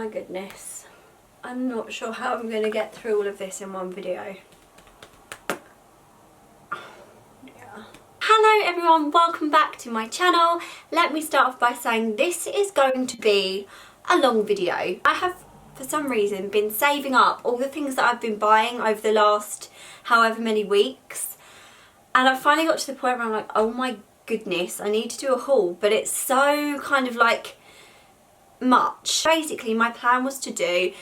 my goodness. I'm not sure how I'm going to get through all of this in one video. Hello everyone, welcome back to my channel. Let me start off by saying this is going to be a long video. I have, for some reason, been saving up all the things that I've been buying over the last however many weeks. And I finally got to the point where I'm like, oh my goodness, I need to do a haul. But it's so kind of like much. Basically, my plan was to do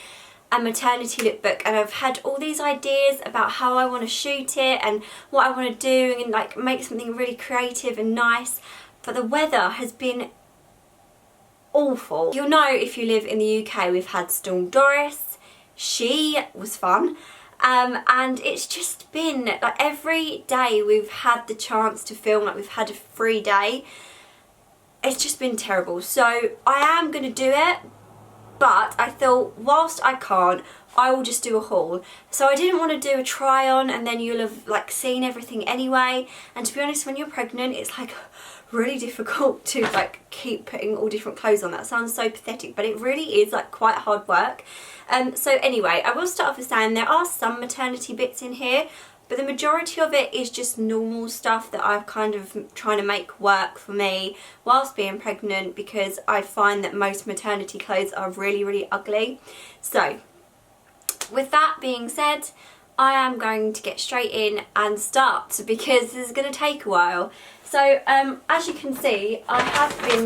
a maternity lookbook, and I've had all these ideas about how I want to shoot it and what I want to do and like make something really creative and nice, but the weather has been awful. You'll know if you live in the UK, we've had Storm Doris. She was fun, and it's just been like every day we've had the chance to film, like we've had a free day. It's just been terrible. So I am going to do it, but I thought whilst I can't, I will just do a haul. So I didn't want to do a try on and then you'll have like seen everything anyway. And to be honest, when you're pregnant, it's like really difficult to like keep putting all different clothes on. That sounds so pathetic, but it really is like quite hard work. So anyway, I will start off with saying there are some maternity bits in here, but the majority of it is just normal stuff that I've kind of trying to make work for me whilst being pregnant, because I find that most maternity clothes are really, really ugly. So with that being said, I am going to get straight in and start because this is going to take a while. So as you can see, I have been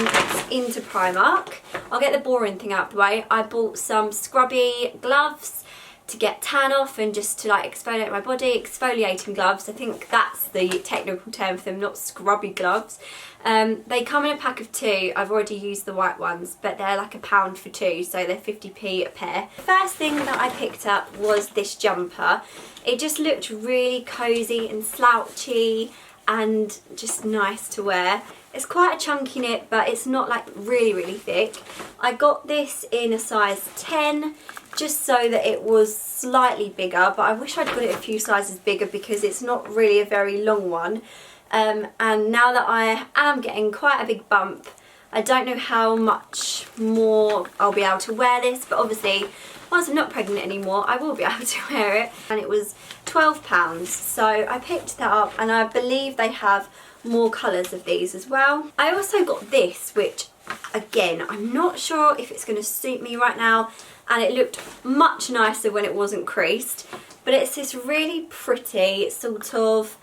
into Primark. I'll get the boring thing out of the way. I bought some scrubby gloves to get tan off and just to like exfoliate my body. Exfoliating gloves, I think that's the technical term for them, not scrubby gloves. They come in a pack of 2. I've already used the white ones, but they're like £1 for 2, so they're 50p a pair. The first thing that I picked up was this jumper. It just looked really cosy and slouchy and just nice to wear. It's quite a chunky knit, but it's not like really, really thick. I got this in a size 10, just so that it was slightly bigger, but I wish I'd got it a few sizes bigger because it's not really a very long one. And now that I am getting quite a big bump, I don't know how much more I'll be able to wear this, but obviously once I'm not pregnant anymore, I will be able to wear it. And it was £12, so I picked that up, and I believe they have more colours of these as well. I also got this, which again, I'm not sure if it's going to suit me right now, and it looked much nicer when it wasn't creased, but it's this really pretty sort of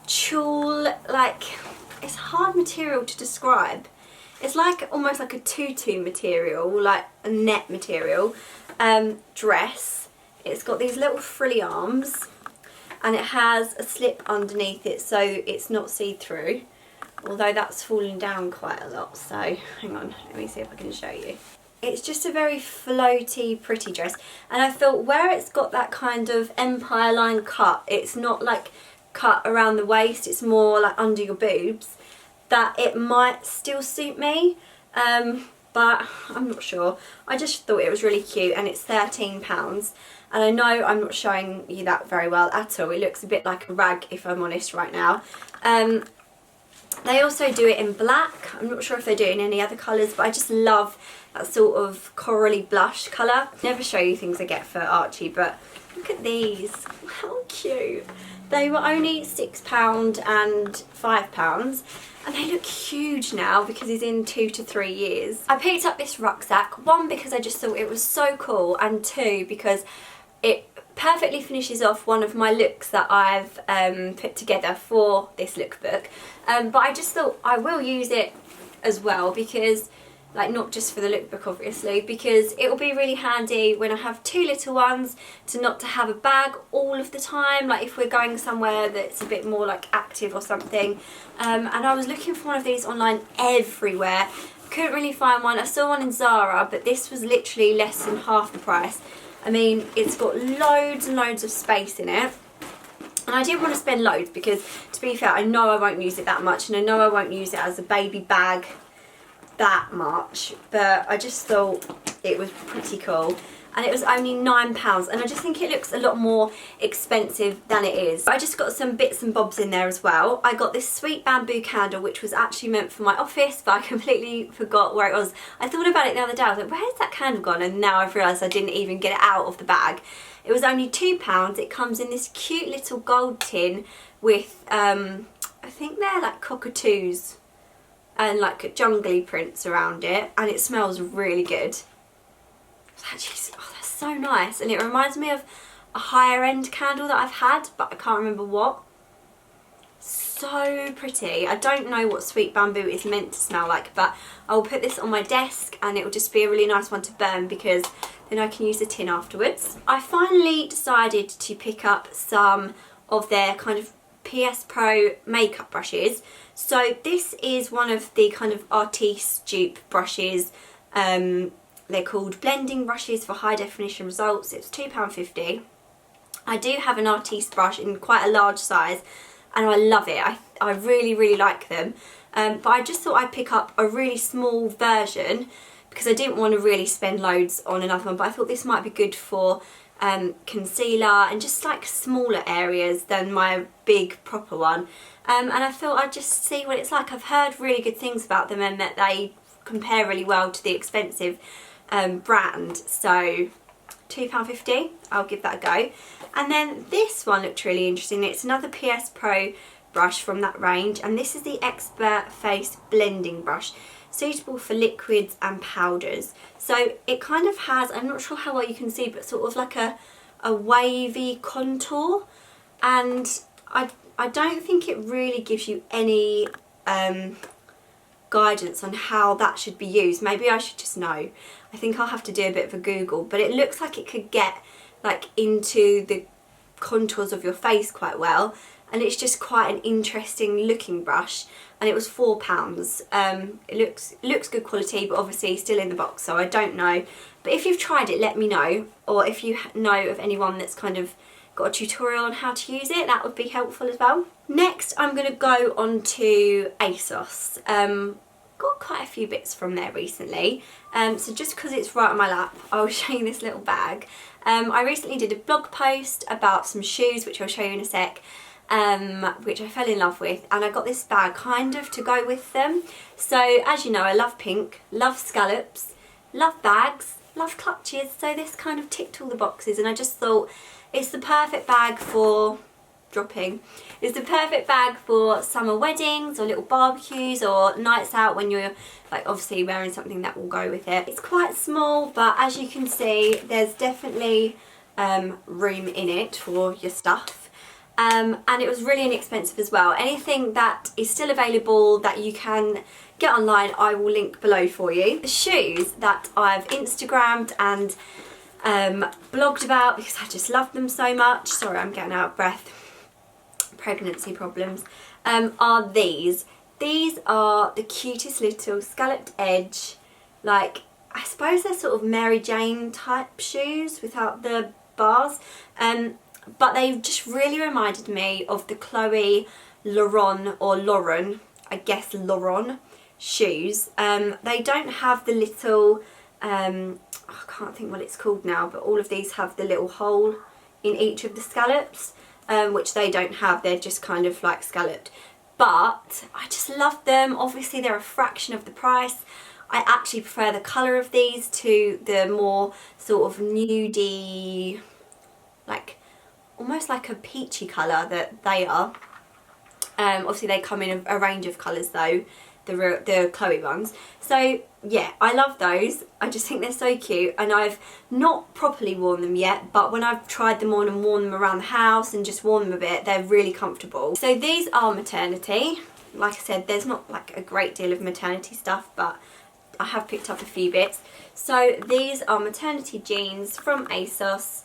tulle, like, it's hard material to describe. It's like almost like a tutu material, like a net material dress. It's got these little frilly arms and it has a slip underneath it so it's not see-through, although that's fallen down quite a lot. So hang on, let me see if I can show you. It's just a very floaty, pretty dress, and I thought where it's got that kind of empire line cut, it's not like cut around the waist, it's more like under your boobs, that it might still suit me, but I'm not sure. I just thought it was really cute, and it's £13, and I know I'm not showing you that very well at all. It looks a bit like a rag, if I'm honest right now. They also do it in black. I'm not sure if they do it in any other colours, but I just love that sort of corally blush colour. Never show you things I get for Archie, but look at these. How cute. They were only £6 and £5, and they look huge now because he's in 2 to 3 years. I picked up this rucksack, 1 because I just thought it was so cool, and 2 because it perfectly finishes off one of my looks that I've put together for this lookbook. But I just thought I will use it as well, because like not just for the lookbook obviously, because it will be really handy when I have 2 little ones to not to have a bag all of the time, like if we're going somewhere that's a bit more like active or something. And I was looking for one of these online everywhere, couldn't really find one. I saw one in Zara, but this was literally less than half the price. I mean, it's got loads and loads of space in it. And I didn't want to spend loads because, to be fair, I know I won't use it that much, and I know I won't use it as a baby bag that much, but I just thought it was pretty cool. and it was only £9, and I just think it looks a lot more expensive than it is. But I just got some bits and bobs in there as well. I got this sweet bamboo candle, which was actually meant for my office, but I completely forgot where it was. I thought about it the other day, I was like, where's that candle gone? And now I've realised I didn't even get it out of the bag. It was only £2. It comes in this cute little gold tin with, I think they're like cockatoos and like jungly prints around it, and it smells really good. It's actually, oh, that's so nice, and it reminds me of a higher end candle that I've had, but I can't remember what. So pretty. I don't know what sweet bamboo is meant to smell like, but I'll put this on my desk and it will just be a really nice one to burn, because then I can use the tin afterwards. I finally decided to pick up some of their kind of PS Pro makeup brushes. So this is one of the kind of Artiste dupe brushes. They're called blending brushes for high definition results. It's £2.50. I do have an Artiste brush in quite a large size and I love it. I really like them. But I just thought I'd pick up a really small version because I didn't want to really spend loads on another one, but I thought this might be good for concealer and just like smaller areas than my big proper one. And I thought I'd just see what it's like. I've heard really good things about them and that they compare really well to the expensive brand. So £2.50, I'll give that a go. And then this one looked really interesting. It's another PS Pro brush from that range, and this is the Expert Face Blending Brush, suitable for liquids and powders. So it kind of has, I'm not sure how well you can see, but sort of like a wavy contour, and I don't think it really gives you any guidance on how that should be used. Maybe I should just know. I think I'll have to do a bit of a Google, but it looks like it could get like into the contours of your face quite well, and it's just quite an interesting looking brush, and it was £4. It looks good quality, but obviously still in the box, so I don't know. But if you've tried it, let me know, or if you know of anyone that's kind of got a tutorial on how to use it, that would be helpful as well. Next, I'm going to go on to ASOS. Got quite a few bits from there recently, so just because it's right on my lap, I'll show you this little bag. I recently did a blog post about some shoes, which I'll show you in a sec, which I fell in love with, and I got this bag kind of to go with them. So as you know, I love pink, love scallops, love bags, love clutches, so this kind of ticked all the boxes, and I just thought it's the perfect bag for dropping. It's the perfect bag for summer weddings or little barbecues or nights out when you're like obviously wearing something that will go with it. It's quite small, but as you can see, there's definitely room in it for your stuff. And it was really inexpensive as well. Anything that is still available that you can get online, I will link below for you. The shoes that I've Instagrammed and blogged about because I just love them so much. Sorry, I'm getting out of breath. Pregnancy problems. Are these. These are the cutest little scalloped edge, like I suppose they're sort of Mary Jane type shoes without the bars. But they just really reminded me of the Chloe Lauren, I guess Lauren shoes. They don't have the little, I can't think what it's called now, but all of these have the little hole in each of the scallops, which they don't have. They're just kind of like scalloped. But I just love them. Obviously they're a fraction of the price. I actually prefer the colour of these to the more sort of nudie, like almost like a peachy colour that they are. Obviously they come in a range of colours though, the Chloe ones. So yeah, I love those. I just think they're so cute, and I've not properly worn them yet, but when I've tried them on and worn them around the house and just worn them a bit, they're really comfortable. So these are Maternity. Like I said, there's not like a great deal of Maternity stuff, but I have picked up a few bits. So these are Maternity jeans from ASOS.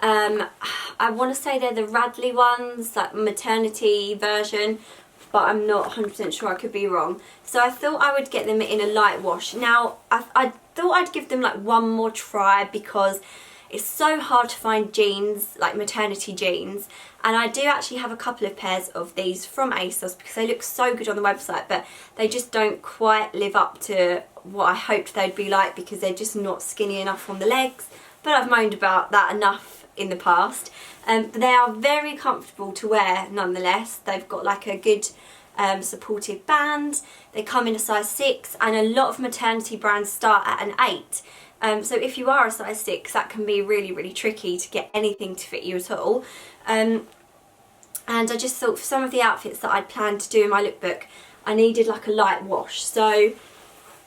I want to say they're the Radley ones, like Maternity version, but I'm not 100% sure, I could be wrong. So I thought I would get them in a light wash. Now, I thought I'd give them like one more try because it's so hard to find jeans, like Maternity jeans. And I do actually have a couple of pairs of these from ASOS because they look so good on the website, but they just don't quite live up to what I hoped they'd be like because they're just not skinny enough on the legs. but I've moaned about that enough in the past. But they are very comfortable to wear nonetheless. They've got like a good supportive band. They come in a size 6, and a lot of maternity brands start at an 8. So if you are a size 6, that can be really, really tricky to get anything to fit you at all. And I just thought for some of the outfits that I'd planned to do in my lookbook, I needed like a light wash. So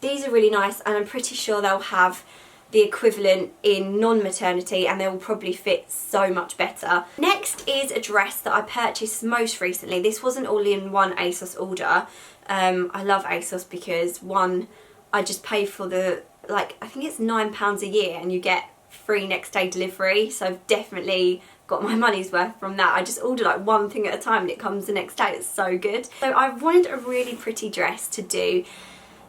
these are really nice, and I'm pretty sure they'll have the equivalent in non-maternity, and they will probably fit so much better. Next is a dress that I purchased most recently. This wasn't all in one ASOS order. I love ASOS because, one, I just pay for the, like, I think it's £9 a year and you get free next day delivery, so I've definitely got my money's worth from that. I just order like one thing at a time and it comes the next day. It's so good. So I wanted a really pretty dress to do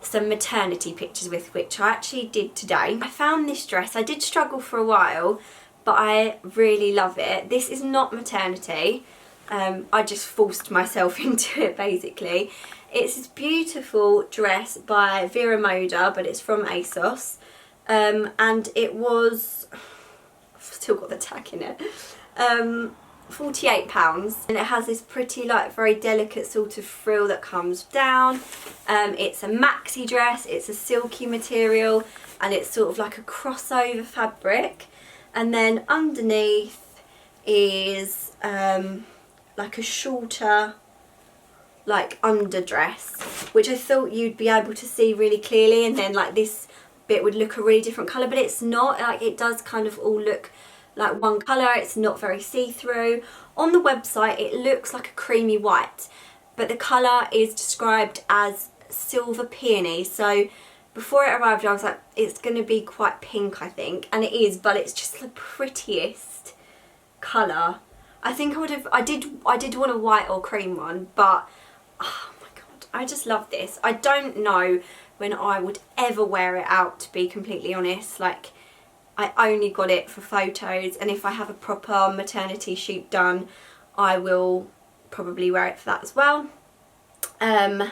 some maternity pictures with, which I actually did today. I found this dress. I did struggle for a while, but I really love it. This is not maternity. I just forced myself into it basically. It's this beautiful dress by Vera Moda, but it's from ASOS. And it was, I've still got the tag in it, £48, and it has this pretty like very delicate sort of frill that comes down. It's a maxi dress, it's a silky material, and it's sort of like a crossover fabric, and then underneath is like a shorter like underdress, which I thought you'd be able to see really clearly, and then like this bit would look a really different colour, but it's not. Like, it does kind of all look like one colour. It's not very see-through. On the website it looks like a creamy white, but the colour is described as silver peony. So before it arrived I was like, it's going to be quite pink I think, and it is, but it's just the prettiest colour. I think I did want a white or cream one, but oh my god, I just love this. I don't know when I would ever wear it out, to be completely honest. Like, I only got it for photos, and if I have a proper maternity shoot done, I will probably wear it for that as well. But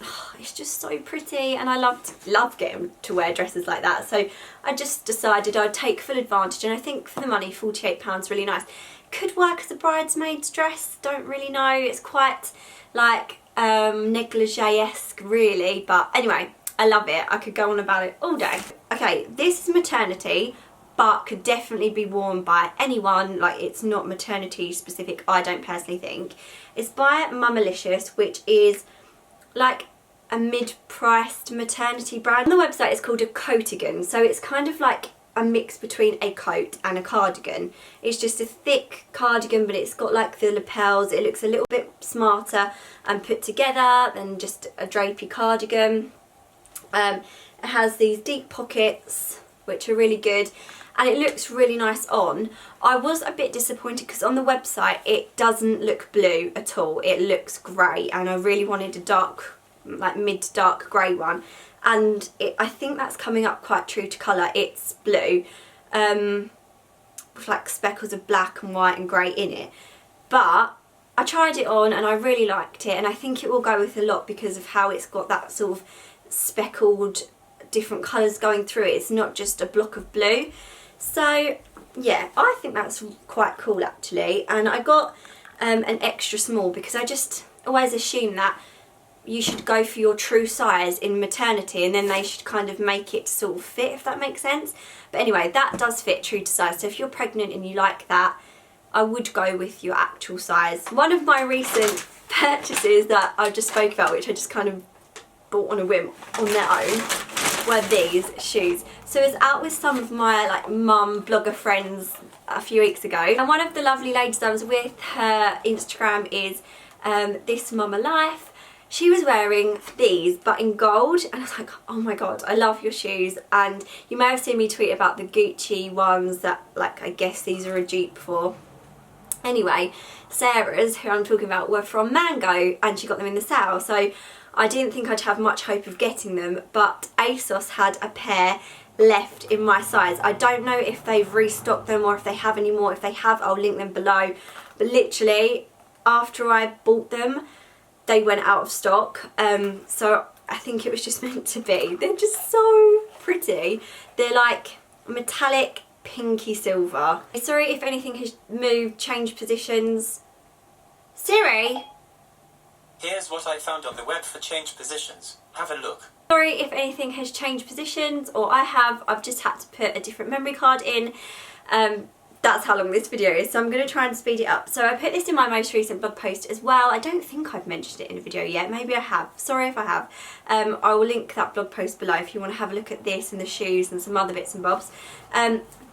oh, it's just so pretty, and I love getting to wear dresses like that. So I just decided I'd take full advantage, and I think for the money, £48 really nice. Could work as a bridesmaid's dress, don't really know. It's quite like negligee-esque really, but anyway, I love it. I could go on about it all day. Okay, this is maternity, but could definitely be worn by anyone. Like, it's not maternity specific, I don't personally think. It's by Mamalicious, which is like a mid-priced maternity brand. On the website it's called a coatigan, so it's kind of like a mix between a coat and a cardigan. It's just a thick cardigan, but it's got like the lapels. It looks a little bit smarter and put together than just a drapey cardigan. It has these deep pockets, which are really good, and it looks really nice on. I was a bit disappointed because on the website it doesn't look blue at all. It looks grey, and I really wanted a dark, like mid-dark grey one. And I think that's coming up quite true to colour. It's blue, with like speckles of black and white and grey in it. But I tried it on and I really liked it, and I think it will go with a lot because of how it's got that sort of speckled different colours going through it. It's not just a block of blue. So yeah, I think that's quite cool actually. And I got an extra small because I just always assume that you should go for your true size in maternity, and then they should kind of make it sort of fit, if that makes sense. But anyway, that does fit true to size, so if you're pregnant and you like that, I would go with your actual size. One of my recent purchases that I just spoke about, which I just kind of bought on a whim on their own, were these shoes. So I was out with some of my like mum blogger friends a few weeks ago, and one of the lovely ladies I was with, her Instagram is This Mama Life. She was wearing these but in gold, and I was like, oh my god, I love your shoes. And you may have seen me tweet about the Gucci ones that, like, I guess these are a dupe for. Anyway, Sarah's, who I'm talking about, were from Mango, and she got them in the sale, so I didn't think I'd have much hope of getting them, but ASOS had a pair left in my size. I don't know if they've restocked them or if they have any more. If they have, I'll link them below. But literally, after I bought them, they went out of stock, so I think it was just meant to be. They're just so pretty. They're like metallic pinky silver. Sorry if anything has moved, changed positions. Siri? Here's what I found on the web for change positions. Have a look. Sorry if anything has changed positions, or I've just had to put a different memory card in. That's how long this video is, so I'm going to try and speed it up. So I put this in my most recent blog post as well. I don't think I've mentioned it in a video yet, maybe I have, sorry if I have. I will link that blog post below if you want to have a look at this and the shoes and some other bits and bobs.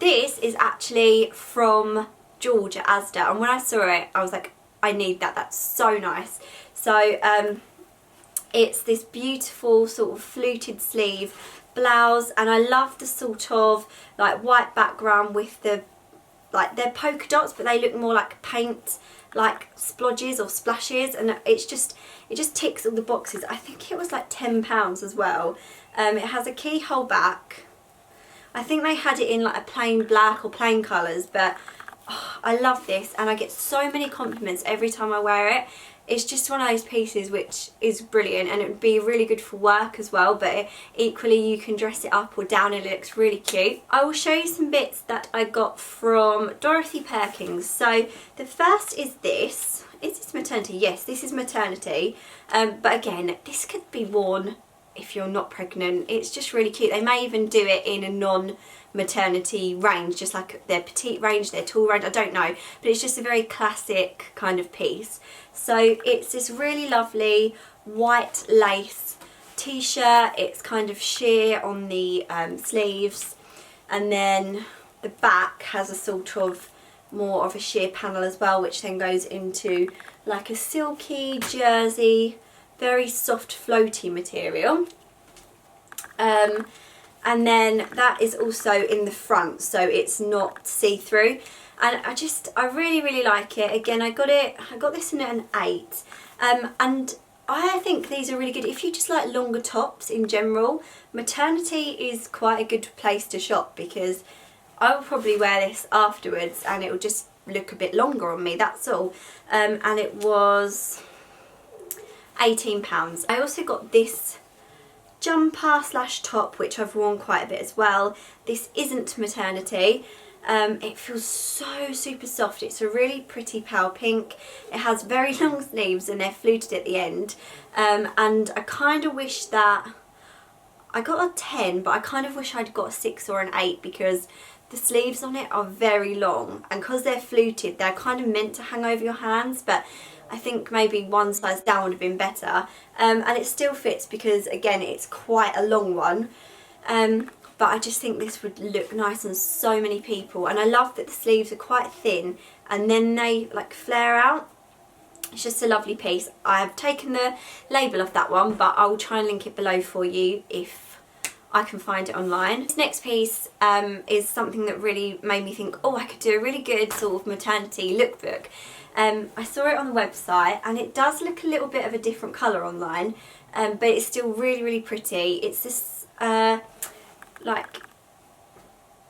This is actually from George at Asda, and when I saw it I was like, I need that, that's so nice. So it's this beautiful sort of fluted sleeve blouse, and I love the sort of like white background with the, like, they're polka dots but they look more like paint, like splodges or splashes, and it just ticks all the boxes. I think it was like £10 as well. It has a keyhole back. I think they had it in like a plain black or plain colours, but oh, I love this and I get so many compliments every time I wear it. It's just one of those pieces which is brilliant, and it would be really good for work as well, but equally you can dress it up or down and it looks really cute. I will show you some bits that I got from Dorothy Perkins. So the first is this. Is this maternity? Yes, this is maternity. But again, this could be worn if you're not pregnant. It's just really cute. They may even do it in a non-maternity range, just like their petite range, their tall range, I don't know, but it's just a very classic kind of piece. So it's this really lovely white lace t-shirt. It's kind of sheer on the sleeves, and then the back has a sort of more of a sheer panel as well, which then goes into like a silky jersey, very soft floaty material. And then that is also in the front, so it's not see-through, and I really like it. Again, I got this in an 8, and I think these are really good if you just like longer tops in general. Maternity is quite a good place to shop because I will probably wear this afterwards and it will just look a bit longer on me, that's all. And it was £18. I also got this jumper slash top, which I've worn quite a bit as well. This isn't maternity. It feels so super soft. It's a really pretty pale pink. It has very long sleeves and they're fluted at the end. And I kind of wish that I got a 10, but I kind of wish I'd got a 6 or an 8 because the sleeves on it are very long, and because they're fluted they're kind of meant to hang over your hands, but I think maybe one size down would have been better. And it still fits because again it's quite a long one, but I just think this would look nice on so many people, and I love that the sleeves are quite thin and then they like flare out. It's just a lovely piece. I've taken the label off that one, but I will try and link it below for you if I can find it online. This next piece is something that really made me think, oh, I could do a really good sort of maternity lookbook. I saw it on the website and it does look a little bit of a different colour online, but it's still really pretty. It's this, like,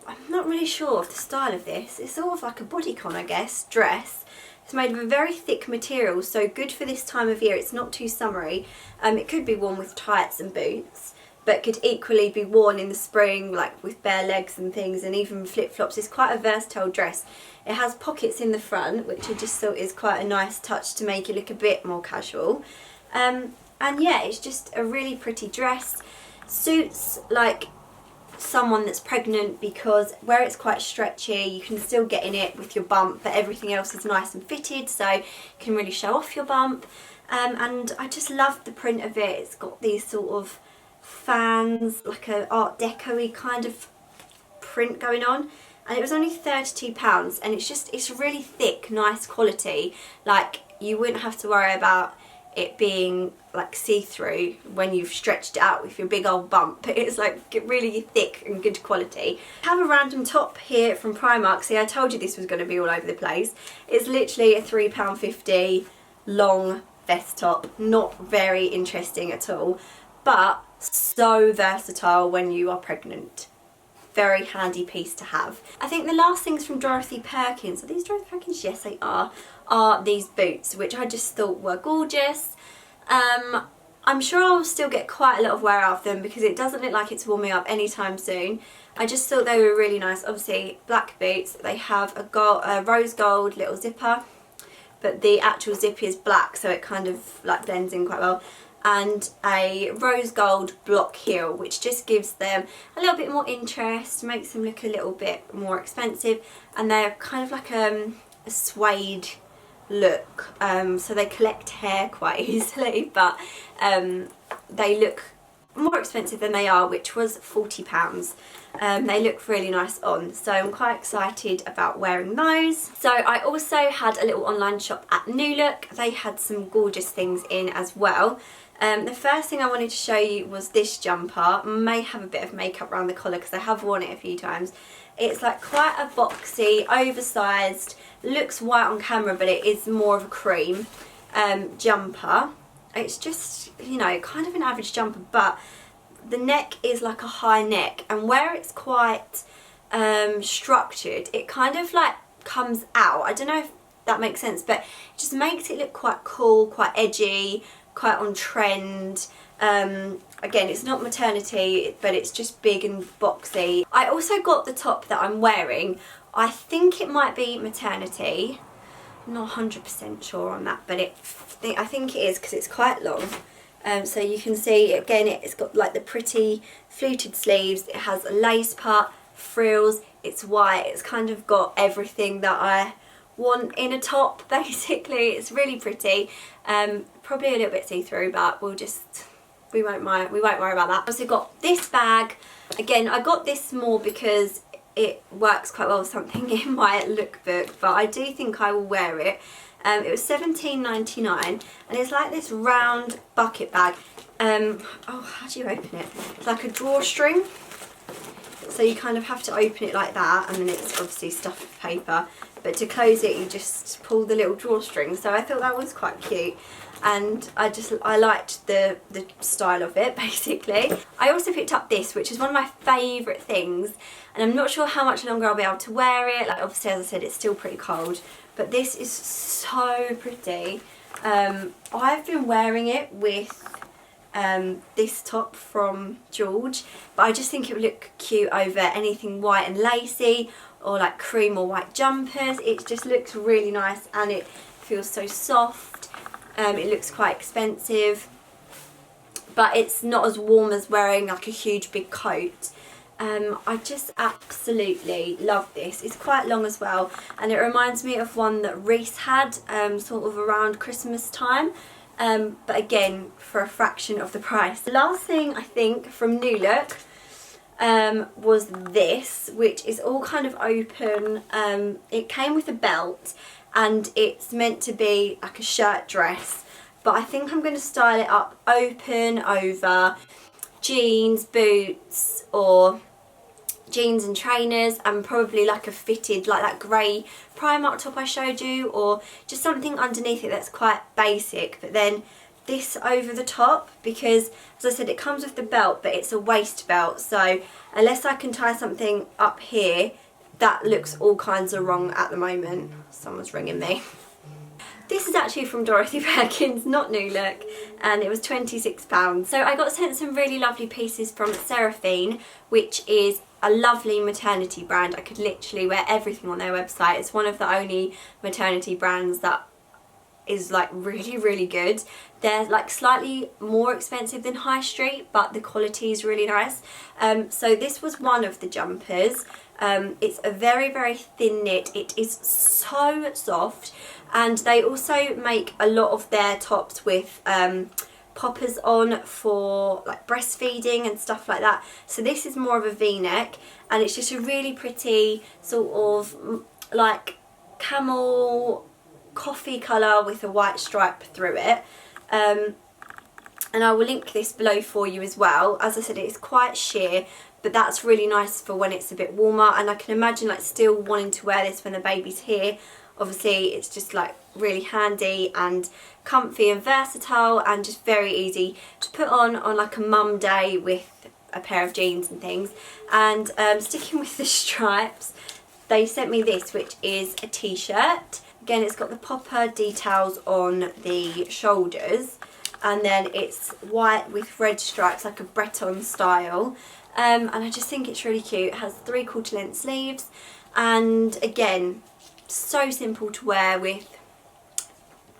I'm not really sure of the style of this. It's sort of like a bodycon, I guess, dress. It's made of a very thick material, so good for this time of year. It's not too summery. It could be worn with tights and boots, but could equally be worn in the spring, like with bare legs and things, and even flip-flops. It's quite a versatile dress. It has pockets in the front, which I just thought is quite a nice touch to make it look a bit more casual. And yeah, it's just a really pretty dress. Suits like someone that's pregnant because where it's quite stretchy, you can still get in it with your bump, but everything else is nice and fitted, so you can really show off your bump. And I just love the print of it. It's got these sort of fans, like a art deco-y kind of print going on, and it was only £32, and it's really thick, nice quality. Like, you wouldn't have to worry about it being like see-through when you've stretched it out with your big old bump. It's like really thick and good quality. I have a random top here from Primark. See, I told you this was going to be all over the place. It's literally a £3.50 long vest top, not very interesting at all, but so versatile when you are pregnant. Very handy piece to have. I think the last things from Dorothy Perkins, are these Dorothy Perkins? Yes, they are these boots, which I just thought were gorgeous. I'm sure I'll still get quite a lot of wear out of them because it doesn't look like it's warming up anytime soon. I just thought they were really nice. Obviously, black boots. They have a rose gold little zipper, but the actual zip is black, so it kind of like blends in quite well. And a rose gold block heel, which just gives them a little bit more interest, makes them look a little bit more expensive, and they're kind of like a suede look, so they collect hair quite easily, but they look more expensive than they are, which was £40. They look really nice on, so I'm quite excited about wearing those. So I also had a little online shop at New Look. They had some gorgeous things in as well. The first thing I wanted to show you was this jumper. I may have a bit of makeup around the collar because I have worn it a few times. It's like quite a boxy, oversized, looks white on camera, but it is more of a cream jumper. It's just, you know, kind of an average jumper, but the neck is like a high neck, and where it's quite structured, it kind of like comes out. I don't know if that makes sense, but it just makes it look quite cool, quite edgy, quite on trend. Again, it's not maternity, but it's just big and boxy. I also got the top that I'm wearing. I think it might be maternity. I'm not 100% sure on that, but I think it is because it's quite long. So you can see, again, it's got like the pretty fluted sleeves. It has a lace part, frills, it's white. It's kind of got everything that I want in a top, basically. It's really pretty. Probably a little bit see-through, but we won't worry about that. I also got this bag. Again, I got this more because it works quite well with something in my lookbook, but I do think I will wear it. It was £17.99, and it's like this round bucket bag. Oh, how do you open it? It's like a drawstring, so you kind of have to open it like that, and then it's obviously stuffed with paper, but to close it you just pull the little drawstring. So I thought that was quite cute, and I liked the style of it, basically. I also picked up this, which is one of my favourite things, and I'm not sure how much longer I'll be able to wear it. Like, obviously, as I said, it's still pretty cold, but this is so pretty. I've been wearing it with this top from George, but I just think it would look cute over anything white and lacy, or like cream or white jumpers. It just looks really nice, and it feels so soft. It looks quite expensive, but it's not as warm as wearing like a huge big coat. I just absolutely love this. It's quite long as well, and it reminds me of one that Reese had sort of around Christmas time, but again for a fraction of the price. The last thing I think from New Look was this, which is all kind of open. It came with a belt, and it's meant to be like a shirt dress, but I think I'm going to style it up open over jeans, boots, or jeans and trainers, and probably like a fitted, like that grey Primark top I showed you, or just something underneath it that's quite basic, but then this over the top, because as I said, it comes with the belt, but it's a waist belt, so unless I can tie something up here, that looks all kinds of wrong at the moment. Someone's ringing me. This is actually from Dorothy Perkins, not New Look, and it was £26. So I got sent some really lovely pieces from Seraphine, which is a lovely maternity brand. I could literally wear everything on their website. It's one of the only maternity brands that is like really, really good. They're like slightly more expensive than High Street, but the quality is really nice. So this was one of the jumpers. It's a very, very thin knit. It is so soft, and they also make a lot of their tops with poppers on for like breastfeeding and stuff like that. So this is more of a V-neck, and it's just a really pretty sort of like camel coffee colour with a white stripe through it. And I will link this below for you as well. As I said, it's quite sheer, but that's really nice for when it's a bit warmer, and I can imagine like still wanting to wear this when the baby's here. Obviously it's just like really handy and comfy and versatile, and just very easy to put on like a mum day with a pair of jeans and things. And sticking with the stripes, they sent me this, which is a t-shirt. Again, it's got the popper details on the shoulders, and then it's white with red stripes, like a Breton style. And I just think it's really cute. It has 3/4 length sleeves, and again, so simple to wear with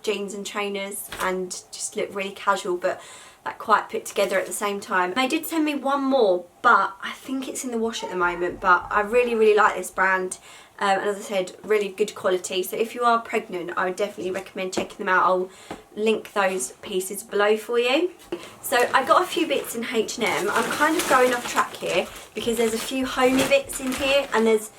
jeans and trainers and just look really casual, but like quite put together at the same time. They did send me one more, but I think it's in the wash at the moment, but I really like this brand. And as I said, really good quality. So if you are pregnant, I would definitely recommend checking them out. I'll link those pieces below for you. So I got a few bits in H&M. I'm kind of going off track here because there's a few homey bits in here and there's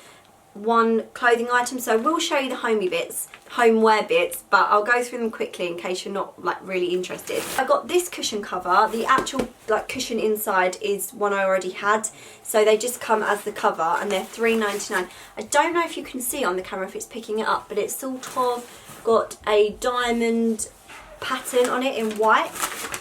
one clothing item, so I will show you the homey bits, homeware bits, but I'll go through them quickly in case you're not like really interested. I got this cushion cover. The actual like cushion inside is one I already had, so they just come as the cover and they're £3.99. I don't know if you can see on the camera if it's picking it up, but it's sort of got a diamond pattern on it in white,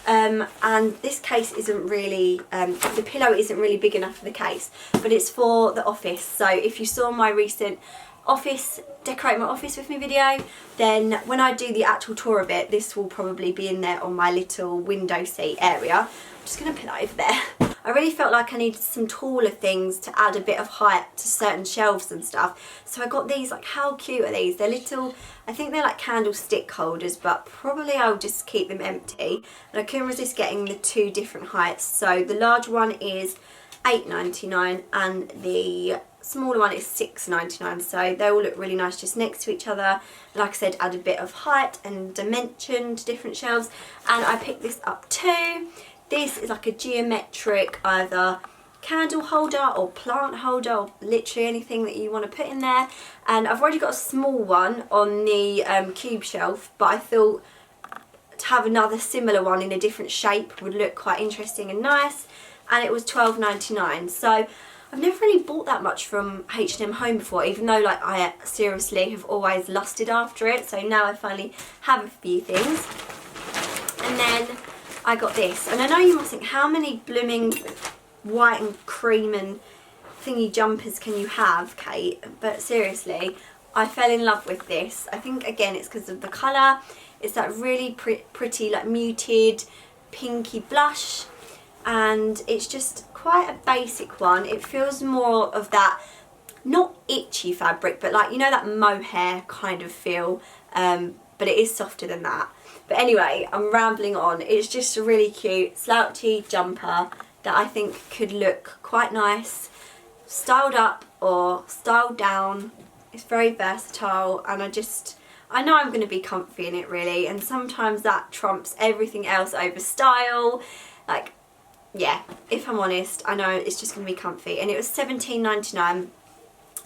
and this case isn't really the pillow isn't really big enough for the case, but it's for the office. So if you saw my recent office decorate my office with me video, then when I do the actual tour of it, this will probably be in there on my little window seat area. I'm just going to put that over there. I really felt like I needed some taller things to add a bit of height to certain shelves and stuff. So I got these, like how cute are these? They're little, I think they're like candlestick holders, but probably I'll just keep them empty. And I couldn't resist getting the 2 different heights. So the large one is £8.99 and the smaller one is £6.99. So they all look really nice just next to each other. Like I said, add a bit of height and dimension to different shelves. And I picked this up too. This is like a geometric either candle holder or plant holder or literally anything that you want to put in there. And I've already got a small one on the cube shelf, but I thought to have another similar one in a different shape would look quite interesting and nice. And it was £12.99. So I've never really bought that much from H&M Home before, even though like I seriously have always lusted after it. So now I finally have a few things. And then I got this, and I know you must think, how many blooming white and cream and thingy jumpers can you have, Kate? But seriously, I fell in love with this. I think again it's because of the colour. It's that really pretty like muted pinky blush, and it's just quite a basic one. It feels more of that, not itchy fabric, but like, you know, that mohair kind of feel, but it is softer than that. But anyway, I'm rambling on. It's just a really cute slouchy jumper that I think could look quite nice, styled up or styled down. It's very versatile, and I know I'm going to be comfy in it really, and sometimes that trumps everything else over style. Like, yeah, if I'm honest, I know it's just going to be comfy. And it was £17.99,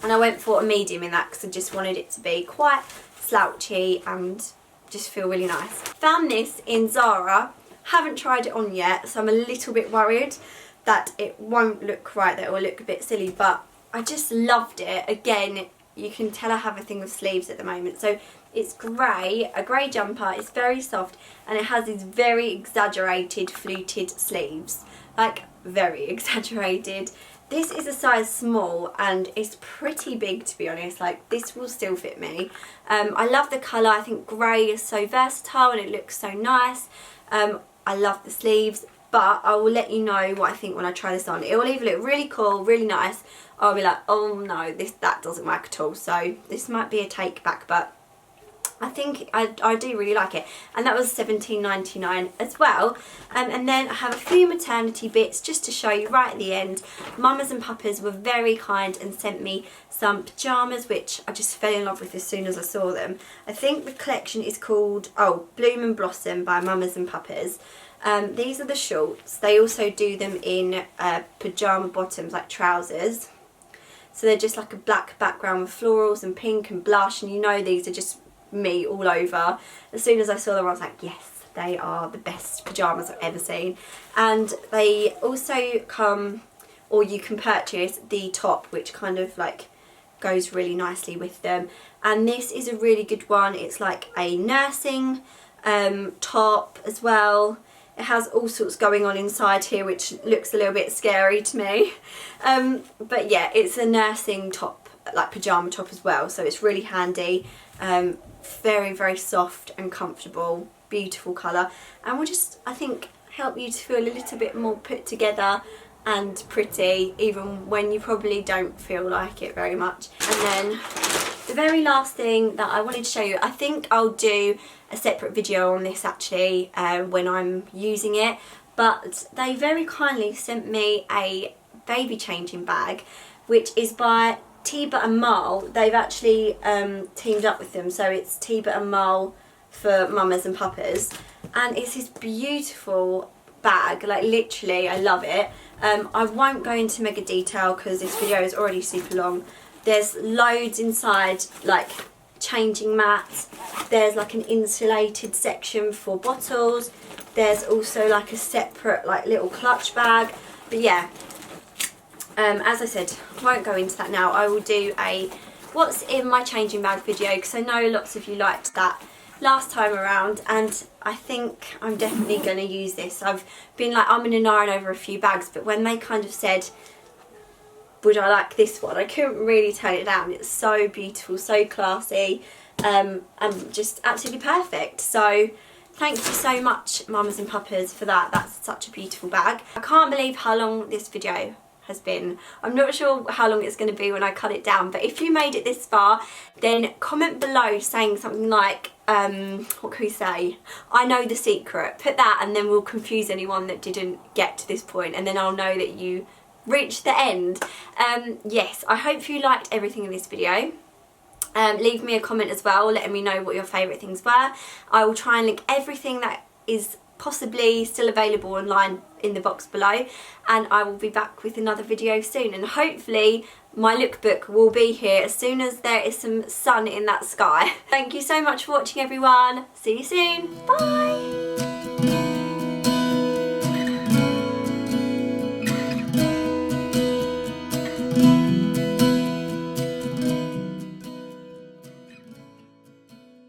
and I went for a medium in that because I just wanted it to be quite slouchy and just feel really nice. Found this in Zara. Haven't tried it on yet, so I'm a little bit worried that it won't look right, that it will look a bit silly, but I just loved it. Again, you can tell I have a thing with sleeves at the moment. So it's grey, a grey jumper, it's very soft, and it has these very exaggerated fluted sleeves. Like, very exaggerated. This is a size small and it's pretty big, to be honest. Like, this will still fit me. I love the colour. I think grey is so versatile and it looks so nice. I love the sleeves, but I will let you know what I think when I try this on. It will either look really cool, really nice, or I'll be like, oh no, that doesn't work at all. So this might be a take back, but I think I do really like it. And that was £17.99 as well. And then I have a few maternity bits just to show you right at the end. Mamas and Papas were very kind and sent me some pyjamas, which I just fell in love with as soon as I saw them. I think the collection is called, Bloom and Blossom by Mamas and Papas. These are the shorts. They also do them in pyjama bottoms, like trousers. So they're just like a black background with florals and pink and blush, and you know these are just me all over. As soon as I saw them, I was like, yes, they are the best pyjamas I've ever seen. And they also come, or you can purchase the top, which kind of like goes really nicely with them. And this is a really good one. It's like a nursing top as well. It has all sorts going on inside here, which looks a little bit scary to me. But yeah, it's a nursing top, like pyjama top as well, so it's really handy. Very, very soft and comfortable. beautiful colour, and will just, I think, help you to feel a little bit more put together and pretty, even when you probably don't feel like it very much. And then the very last thing that I wanted to show you, I think I'll do a separate video on this actually when I'm using it, but they very kindly sent me a baby changing bag, which is by Tiba and Marl. They've actually teamed up with them, so it's Tiba and Marl for mamas and papas, and it's this beautiful bag, like literally I love it. I won't go into mega detail because this video is already super long. There's loads inside, like changing mats, there's like an insulated section for bottles, there's also like a separate like little clutch bag. But yeah, as I said, I won't go into that now. I will do a what's in my changing bag video because I know lots of you liked that last time around, and I think I'm definitely going to use this. I've been like umming and ahhing over a few bags, but when they kind of said would I like this one, I couldn't really turn it down. It's so beautiful, so classy, and just absolutely perfect. So thank you so much, mamas and papas, for that. That's such a beautiful bag. I can't believe how long this video has been. I'm not sure how long it's going to be when I cut it down, but if you made it this far, then comment below saying something like, what can we say? I know the secret. Put that, and then we'll confuse anyone that didn't get to this point, and then I'll know that you reached the end. Yes, I hope you liked everything in this video. Leave me a comment as well, letting me know what your favourite things were. I will try and link everything that is possibly still available online in the box below, and I will be back with another video soon, and hopefully my lookbook will be here as soon as there is some sun in that sky. Thank you so much for watching, everyone. See you soon. Bye.